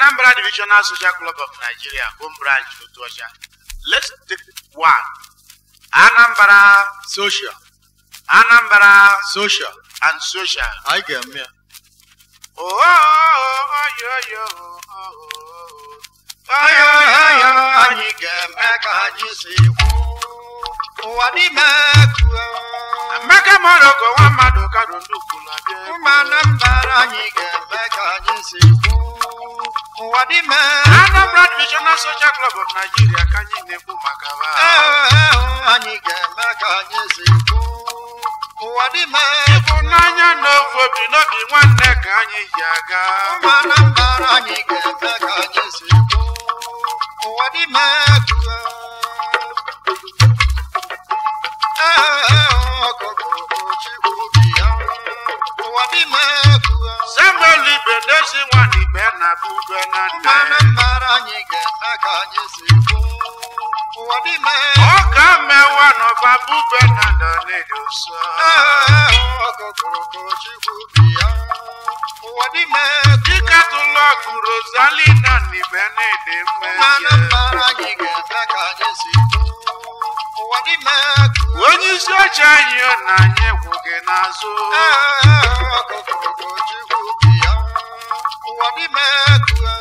Anambra Divisional Social Club of Nigeria, home branch Utosha. Let's take one. Anambra Social. Anambra Social. and social. I get me. Anyị ga-eme ka anyị si kwu ụwa n'ime kuo. Emeka Moroko nwa mmadụ kado nnukwu na bịa. Ụmụ Anambra anyị ga-eme ka anyị si kwu ụwa n'ime. Anambra Divisional Social Club of Nigeria ka anyị na-ekwu maka ha. Anyị ga-eme ka anyị si kwu ụwa n'ime. Ịfụnanya na obi n'obi nwanne ka anyị ji aga. Ụmụ Anambra anyị ga-eme ka anyị si kwu ụwa n'ime kuo. Samuel Ibenesi nwanyị ikpe na bube na nne. Anambra anyị ga-eme ka anyị si kwu ụwa n'ime. Ọka mewa n'ọba bube na nda na-edi ụsọ. Ụwa n'ime. Dịka tụlọ gụrụ Rosalina n'ibe na-ede mmezi. Anambra anyị ga-eme ka anyị si kwu ụwa n'ime. Onye isi ọcha anyị na anyị ekwughị n'azụ.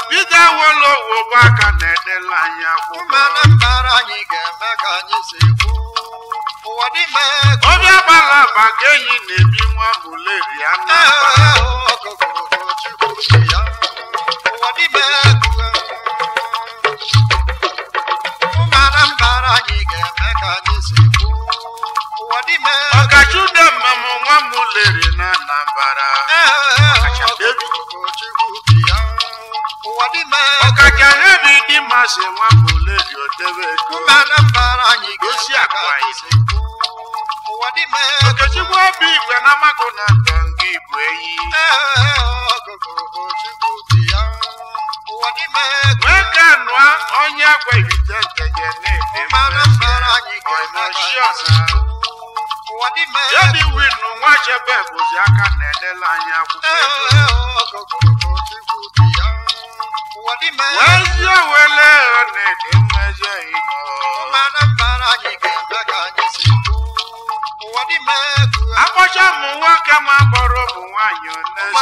Bido Awolowo bụ aka na-edela anyị akwụkwọ. Anambra anyị ga-eme ka anyị si kwu ụwa n'ime. Obi agbala agba ka enyi na-ebi nwa Muleri Anambra. Ụwa n'ime. Ụmụ Anambra anyị ga-eme ka anyị si kwu ụwa n'ime. Ọkachude mmemme nwa Muleri na Anambra. Ọkacha Hebi dị masị nwa Muleri Odebe. Ụmụ Anambra anyị gosi akwa isi. Okechukwu obi igwe na Amagụ na Ndọngị Igbo eyi. Nwoke nụa onye agwaghịte nteje na-ede mmezi ọsa. Yedi winu nwa chebe bụzi aka na-edela anyị akwụkwọ. Wezi owele na-ede mmezi Igbo. Akpọcha ụmụ nwoke ma kpọrọ ụmụ nwaanyị onesu.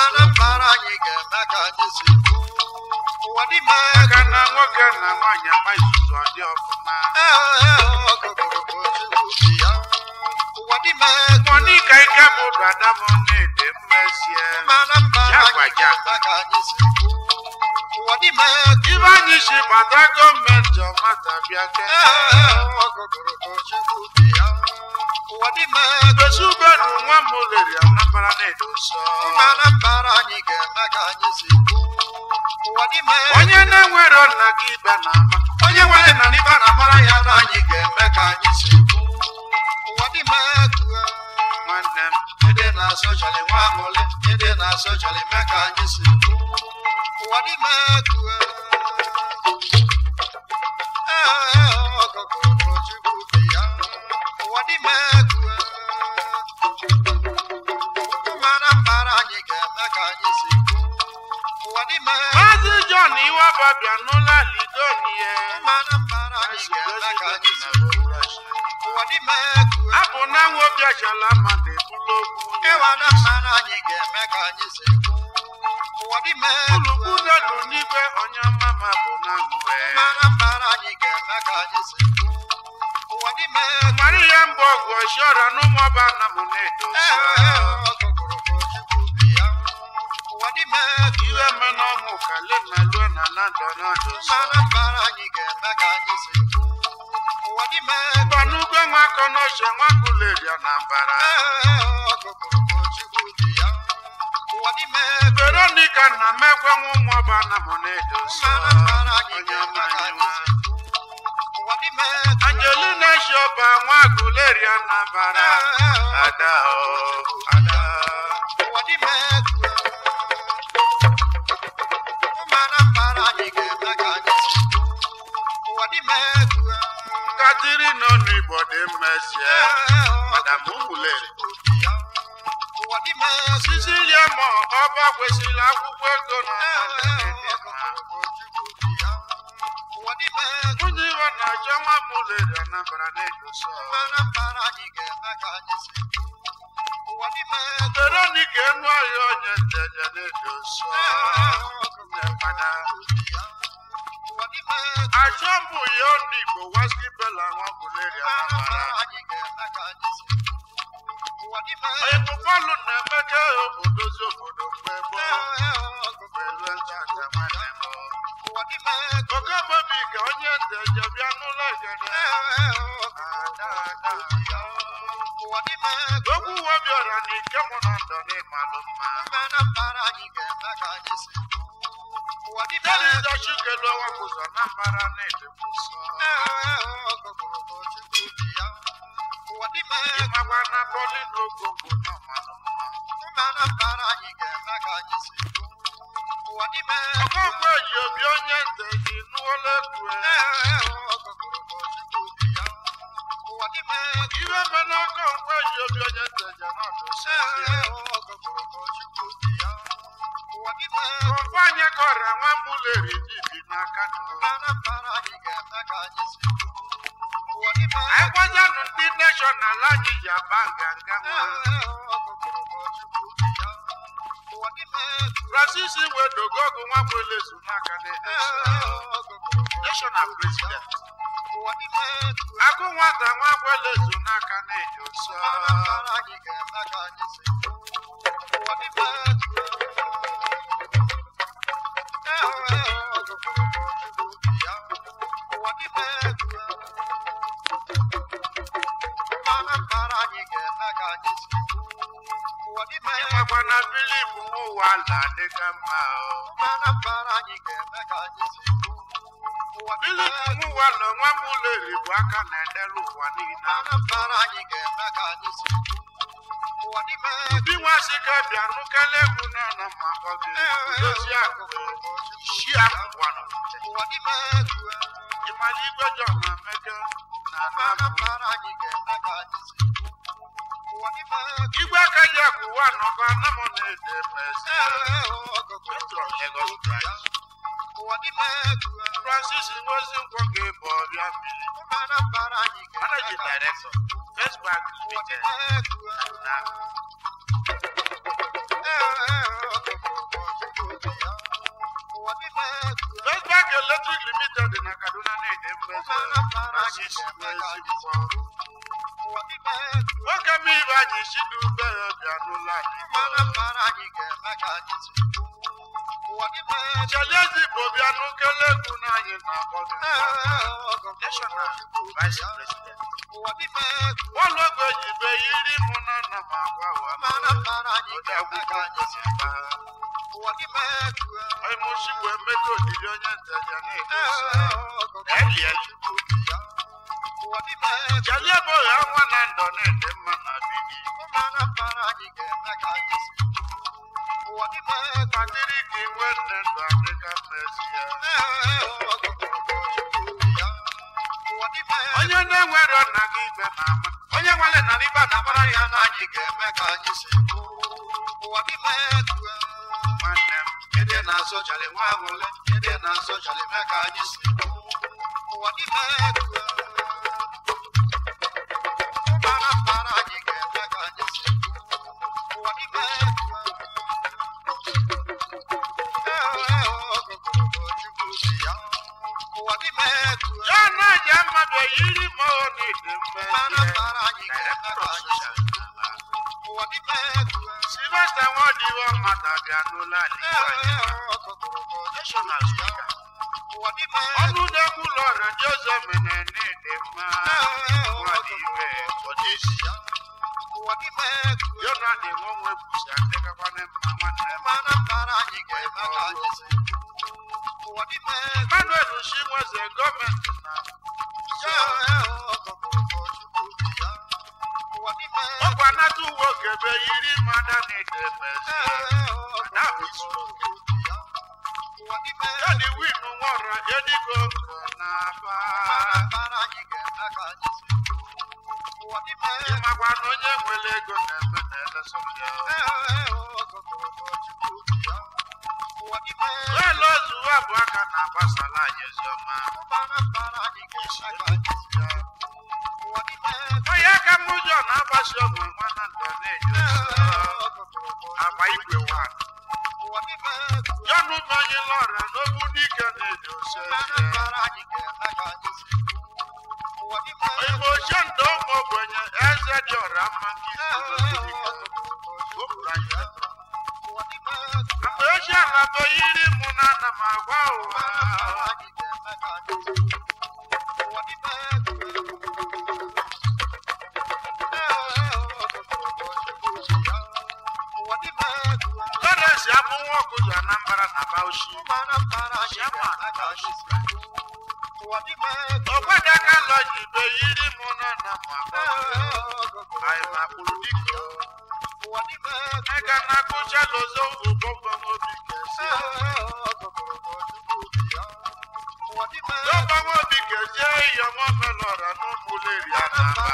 Aka na nwoke na nwaanyị agba izuzu ọ dị ọfụma. Monica ike bụ dada m na-ede mmesie. Jagwaja. Ibe anyị si gbata gọọmenti ọmata bịa kene. Gosi ubenu nwa Muleri Anambra na-ede ụsọ. Onye na-enwero nna gị ibe na-ama. Onye nwere na n'ibe na-amara ya na anyị ga-eme ka anyị si kwu ụwa n'ime. Nwanne m ede na-asọchali nwa amụle. Ede na-asọchali mee ka anyị si kwu ụwa n'ime. Ụwa n'ime. Ụmụ Anambra anyị ga-eme ka anyị si kwu ụwa n'ime. Maazị John Iwebabia n'ụlọ Lidonie. Ụmụ Anambra anyị ga-eme ka anyị si kwu ụwa n'ime. Abụ na nwa obi achala ma na-ebulu okwu. Anambra anyị ga-eme ka anyị si kwu ụwa n'ime. Ulukwu nọdụ n'igwe onye ọma ma bụ na ngwe. Anambra anyị ga-eme ka anyị si kwu ụwa n'ime. Mara ihe mbụ ọgụ ọchịọra n'ụmụọba na mụ na-edo nsọ. Iwe mena ọmụ kale na lue na nandọ n'ọdụ nsọ. Anambra anyị ga-eme ka anyị si kwu ụwa n'ime. Gbanugwe nwa akọ n'oche nwa Muleri Anambra. Veronica na mekwe nwa ụmụọba na mụ na-edo nsọ. Onye ọma anyị. Angelina Shoba nwa Muleri Anambra. Ada o, ada. Nkatiri nọ n'Igbo dị mmesie. Madam Muleri. Sicilia ma ọba kwesịrị akwụkwọ ego na Ọjọ́wọ́ múlẹ̀ rẹ̀ Anambra n'Edosa. Anambra anyị ga-eme ka anyị si kwu. Ụwa n'ime Veronica enu ahịa onye nteje n'Edosa. Ajọ mbụ ya ndị Igbo Waski Bella nwa múlẹ̀ rẹ̀ Anambra anyị ga-eme ka anyị si kwu. Onye bụkwalu na-emeke obodozi obodo mgbe gboo. Pẹ̀lú ẹja àjà nwanne m. Oke mobi ka onye nteje bịa n'ụlọ igede. Okwu Obiora na ike mụ na ndọ n'ịmalụ mma. Deliza Chukelu wapụzọ na mbara na-edekwụsọ. Ịmakwa na bọlị n'ogo bụ na ọmalụ mma. Ọkọkwa eji obi onye nteji n'ụlọ ekwe. Iwe mena ọkọkwa eji obi onye nteji n'ọdụ sisi. Ọkwa anyị kọrọ nwa muleri dibi n'aka n'ụlọ. Akwụkwọnụ ndị neshọnal anyị ji aba nganga nwa. Francis Wedogogu nwa Kwelezu n'aka National President. Akụ nwata nwa Kwelezu n'aka n'Edosa. Ịmakwa na Philip Nwụwala dịka mma. Philip Nwụwala nwa muleri bụ aka na-edelu ụwa niile. Ndị nwasị ka bịa nụkele egwu n'ọnọ ma ọ gị dozie akụ shi akwụkwọ nọ. Ịmara igwe jọ na meke na Anambra. Igwe aka ji akwụwa nọkọ anamọ na-ede mesi. Lagos branch. Francis Ngozi Nkwọ ga-ebu ọbịa bili. Managing Director, First Bank Limited. First Bank Electric Limited na Kaduna na-ede mmezi. Francis Ngozi Nkwọ. Nwoke m ibe anyị shidi ube ya bịa n'ụlọ anyị. Chalezi bụ bịa n'ukele egwu n'anyị na-akpọ National Vice President. Ụlọ ogo jibe yiri mụ na nna m agwa ụwa. Ode akwụkwọ ngosi mba. Onye mụchikwu emeka odiri onye nteja na-edosa. Elieli. Chalie bụ ya nwa na ndọ na-ede mma na bidi. Kadiri ka inwe nne ndụ adịka mmezi ya. Onye na-enwere nna gị ibe na-ama. Onye nwere na ibe na-amara ya na anyị ga-eme ka anyị si bụ. Nwanne m, ede na-asọchali nwa ahụle, ede na-asọchali mee ka anyị si bụ. Jana Jama be yiri mo ni dembe. Sylvester Nwadi wa matabi anula ni. National speaker. Onu de kulo radio zemene ni demma. Nwadi we polisi. Yona de wonwe busa ndeka kwane mama na para anyị ga-eme ka anyị si. Manuel Ushi was a government now. Ọkwa to work ebe yiri mada na-ede mezi. That is true. Yadi winu nwara yedigo na ba. Ịmakwa na onye nwere ego na-eme na-elesa ya. Lọ́ọ̀lọ́ọ̀zù wà bú aka na-agbasala anyị eziọma. anyị si onye ka m ụjọ na-agbasi ọgwụ nwana ndọ na-eji agba igwe wa Jọnụ onye lọra n'ogbu dike na-eji ose Oyinbo ochie ndụ ụmụ ogbenye eze dị ọra mma mgbe ochie ala bụ yiri mụ na ana m agwa ụwa Lawrence abụ nwa ọkụzụ Anambra na Bauchi Ọgbadaka lọji be yiri mụ na ana m agwa anyị ma kpụrụ dike Ega na kụcha lozo ụbọbọ obi kesi Lọ́gbà wọn bí kẹ̀jẹ́ ìyọmọ́ mẹ́lọ̀rà ní múlẹ̀rì Anambra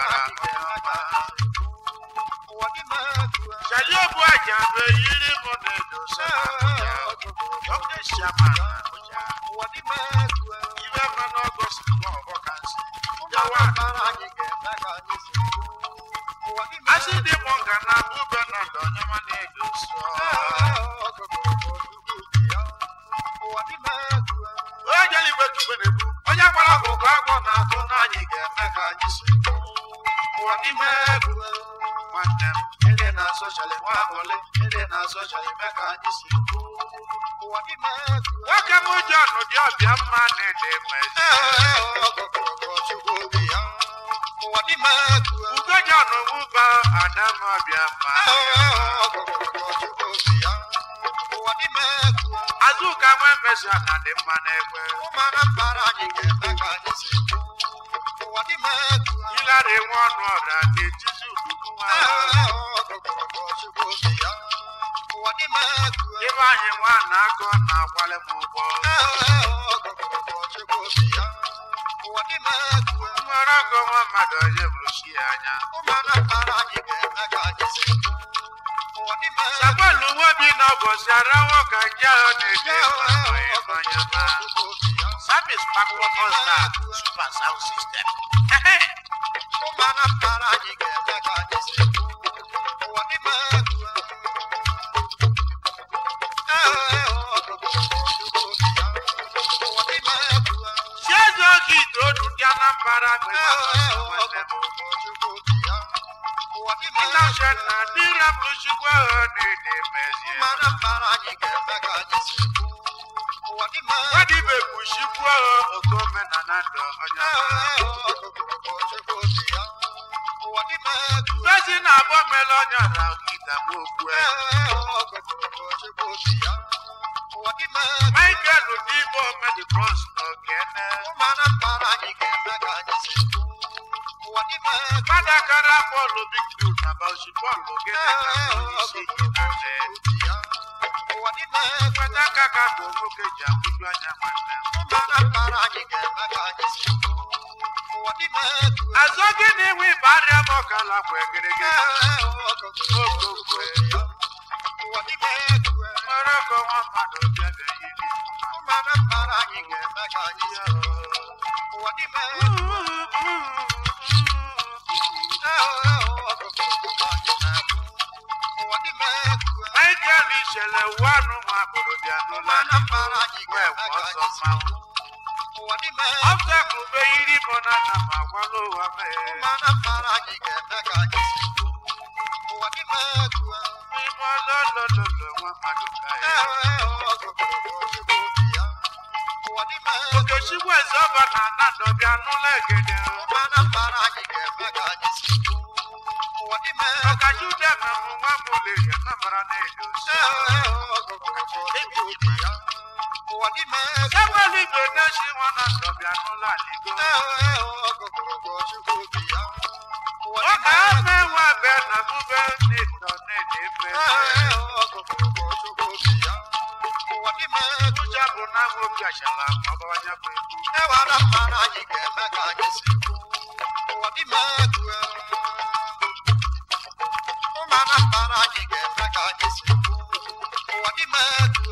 Ṣàyẹ̀ òbú àjàbẹ̀ yìí mọ̀ ní èdè sọ́nà Dr. Shaman Abuja Ìwé mẹ́nà ọgọ́sì mọ́ ọ̀bọ̀ kan sí Ìjọba Asídì mọ̀gà náà búbẹ̀ náà lọ́nyọ́mọ́ ní èdè sọ́ Onye igwe tuberebu onye gbara ọgụgụ agwọ na-atụ n'anyị ga-eme ka anyị si ụwa n'ime egwu nwanne m ndị na-asọchali nwa ahụle ndị na-asọchali eme ka anyị si ụwa n'ime egwu nwoke m John dị ọbịa mma na-ede mmezi Ugo John Nwuba Adam ọbịa mma Azuka nwe mmezi na dị mma n'ekwe Ilari nwa ọnụ ọra na-ejizi udugu nwa Ibe anyị nwa na-akọ na-akwale m ụgbọ Nwere ọgọ nwa mmadụ onye bụrụ chi ya anya Samuelu Nwobi na ụbọchị ara nwoke nje ahụ na-ede ịmanyama Service backward Ulster Super Sound System Chieze oge itoolu ndị Anambra Inashenna dira blushikwa n'ede mezie Wadi be kushikwa okome na nando onye Bezi na abo melo nyara kita mokwe Michael Udibo medi bronze no kene Madakara Polo Big Dude na Bauchi Polo gene na isi inate Madakaka bomoke jamudu anya mwane Azogi ni wibari amokala kwe gerege Okokwe Moroko wamado bebe yidi Michael Ishele wanu maboro bianola wewo sọma After kube yiri mona na mawalo wame Mimo lolololo wamadoka Okechikwe zoba na nado bianola egede Okajude memu nwamule ya namara n'edo Samuel Igwe na-eshi nwa na ndọbịa n'ụlọ aligo Oka ame nwa be na bube n'ịtọ n'ede efe Uja bụ na nwoke achala ma ọ bawanya bụ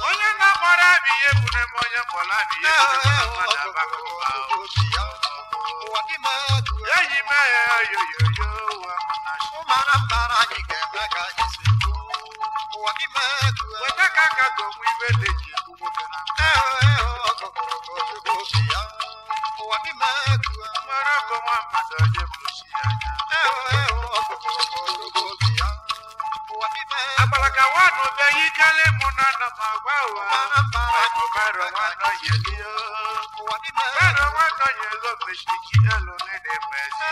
Onye na-agbara abịa ihe bụ n'ebe onye mgbọla abịa ihe bụ n'ebe mmadụ agbakọba Eyi me yo yo yo wa mana mbara anyị ga-eme ka anyị si kwu. Weta ka aka gọmụ ibe na-eji ekwu nwoke na mara ọgọ nwa mmadụ onye bụrụsi ya anya. Agbalaka nwanụ be yi jale mụ na nna m agwa ụwa. Ọgọbara nwanọ yeli o. Ọgọbara nwanọ yelo meshiki elo nene mezi.